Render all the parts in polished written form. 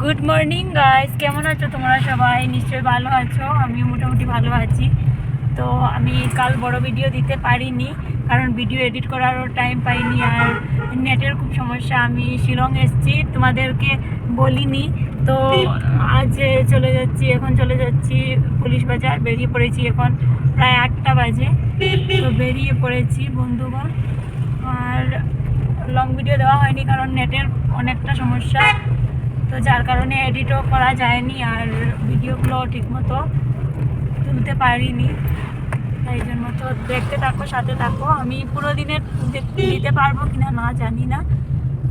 Good morning guys, কেমন আছো তোমরা? সবাই নিশ্চয়ই ভালো আছো। আমিও মোটামুটি ভালো আছি। তো আমি কাল বড় ভিডিও দিতে পারিনি, কারণ ভিডিও এডিট করারও টাইম পাইনি, আর নেটের খুব সমস্যা। আমি শিলং এসেছি, তোমাদেরকে বলিনি। তো আজ এখন চলে যাচ্ছি পুলিশ বাজার। বেরিয়ে পড়েছি, এখন প্রায় 8টা বাজে। তো বেরিয়ে পড়েছি বন্ধুগণ। আর লং ভিডিও দেওয়া হয়নি কারণ নেটের অনেকটা সমস্যা, তো যার কারণে এডিটও করা যায়নি আর ভিডিওগুলো ঠিকমতো তুলতে পারিনি। তাই জন্য তো দেখতে থাকো, সাথে থাকো। আমি পুরো দিনের দিতে পারবো কিনা না জানি না,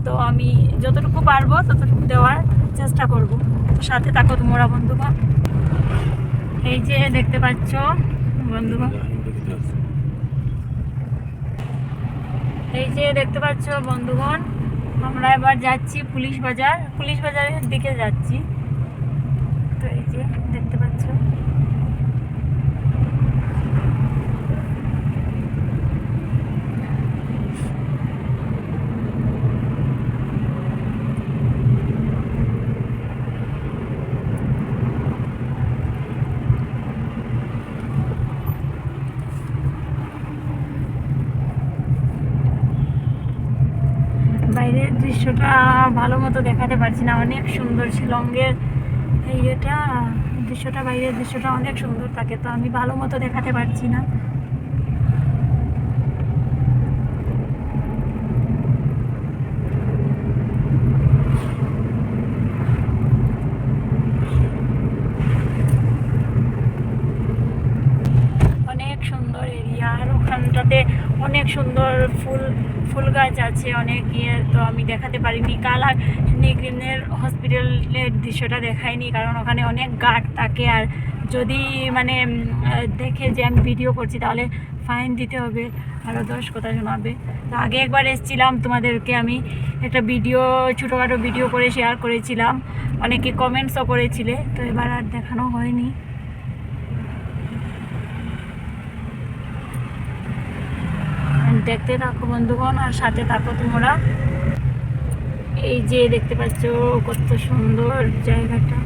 তো আমি যতটুকু পারবো ততটুকু দেওয়ার চেষ্টা করব। তো সাথে থাকো তোমরা বন্ধুগণ। এই যে দেখতে পাচ্ছ বন্ধুগণ, আমরা এবার যাচ্ছি পুলিশ বাজারের দিকে যাচ্ছি। তো এই যে দেখতে পাচ্ছ, বাইরের দৃশ্যটা ভালো মতো দেখাতে পারছি না। অনেক সুন্দর শিলংয়ের দৃশ্যটা, বাইরের দৃশ্যটা অনেক সুন্দর থাকে, তো আমি ভালো মতো দেখাতে পারছি না। অনেক সুন্দর এরিয়া, আর ওখানটাতে অনেক সুন্দর ফুল গাছ আছে অনেক তো আমি দেখাতে পারিনি কাল। আর নিগ্রিনের হসপিটালের দৃশ্যটা দেখাইনি, কারণ ওখানে অনেক গার্ড থাকে, আর যদি মানে দেখে যে আমি ভিডিও করছি তাহলে ফাইন দিতে হবে, আরও 10 কথা শোনাবে। তো আগে একবার এসেছিলাম, তোমাদেরকে আমি একটা ছোটোখাটো ভিডিও করে শেয়ার করেছিলাম, অনেকে কমেন্টসও করেছিলে। তো এবার আর দেখানো হয়নি। দেখতে থাকো বন্ধুগণ, আর সাথে থাকো তোমরা। এই যে দেখতে পাচ্ছ কত সুন্দর জায়গাটা।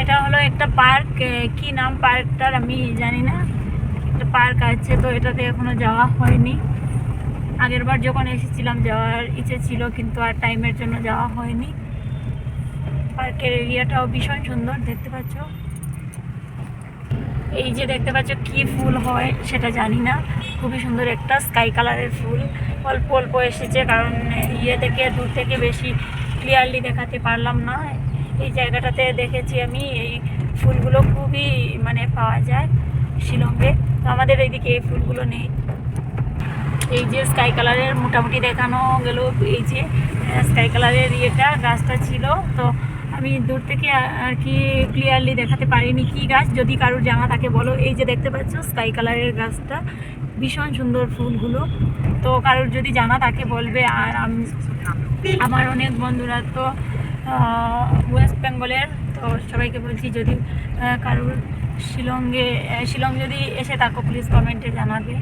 এটা হলো একটা পার্ক, কি নাম পার্কটার আমি জানি না। একটা পার্ক আছে, তো এটাতে এখনো যাওয়া হয়নি। আগের বার যখন এসেছিলাম যাওয়ার ইচ্ছে ছিল, কিন্তু আর টাইমের জন্য যাওয়া হয়নি। পার্কের এরিয়াটাও ভীষণ সুন্দর দেখতে পাচ্ছ। এই যে দেখতে পাচ্ছ কি ফুল হয় সেটা জানি না, খুবই সুন্দর একটা স্কাই কালারের ফুল। অল্প অল্প এসেছে, কারণ থেকে দূর থেকে বেশি ক্লিয়ারলি দেখাতে পারলাম না। এই জায়গাটাতে দেখেছি আমি, এই ফুলগুলো খুবই পাওয়া যায় শিলংয়ে, তো আমাদের এইদিকে এই ফুলগুলো নেই। এই যে স্কাই কালারের মোটামুটি দেখানো গেল, এই যে স্কাই কালারের গাছটা ছিল, তো আমি দূর থেকে আর কি ক্লিয়ারলি দেখাতে পারিনি কি গাছ। যদি কারোর জানা থাকে বলো। এই যে দেখতে পাচ্ছ স্কাই কালারের গাছটা, ভীষণ সুন্দর ফুলগুলো। তো কারোর যদি জানা থাকে বলবে। আর আমার অনেক বন্ধুরা তো ওয়েস্ট বেঙ্গলের, তো সবাইকে বলছি যদি কারোর শিলং যদি এসে থাকো প্লিজ কমেন্টে জানাবে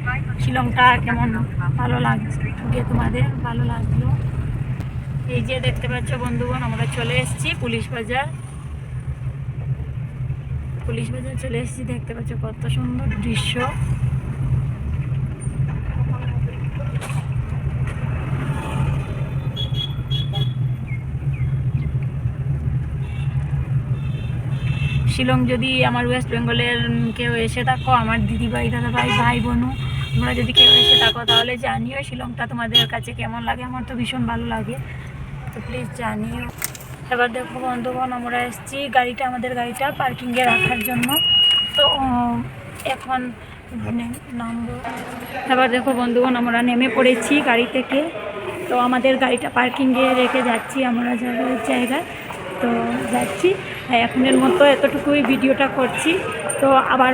শিলংটা কেমন ভালো লাগছে, তোমাদের ভালো লাগলো। এই যে দেখতে পাচ্ছ বন্ধুগণ, আমরা চলে এসেছি পুলিশ বাজার চলে এসেছি। দেখতে পাচ্ছ কত সুন্দর দৃশ্য। শিলং যদি আমার ওয়েস্ট বেঙ্গলের কেউ এসে থাকো, আমার দিদিভাই দাদাভাই ভাই বোনু, তোমরা যদি কেউ এসে থাকো তাহলে জানিও শিলংটা তোমাদের কাছে কেমন লাগে। আমার তো ভীষণ ভালো লাগে, তো প্লিজ জানিও। এবার দেখো বন্ধুগণ, আমরা এসেছি আমাদের গাড়িটা পার্কিংয়ে রাখার জন্য। তো এখন নামবো। এবার দেখো বন্ধুগণ, আমরা নেমে পড়েছি গাড়ি থেকে। তো আমাদের গাড়িটা পার্কিংয়ে রেখে যাচ্ছি আমরা জায়গায়। তো যাচ্ছি, এখনের মতো এতটুকুই ভিডিওটা করছি। তো আবার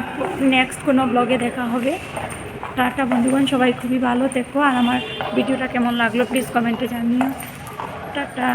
নেক্সট কোনো ব্লগে দেখা হবে। টাটা বন্ধুগণ, সবাই খুবই ভালো থেকো। আর আমার ভিডিওটা কেমন লাগলো প্লিজ কমেন্টে জানিও। টাটা।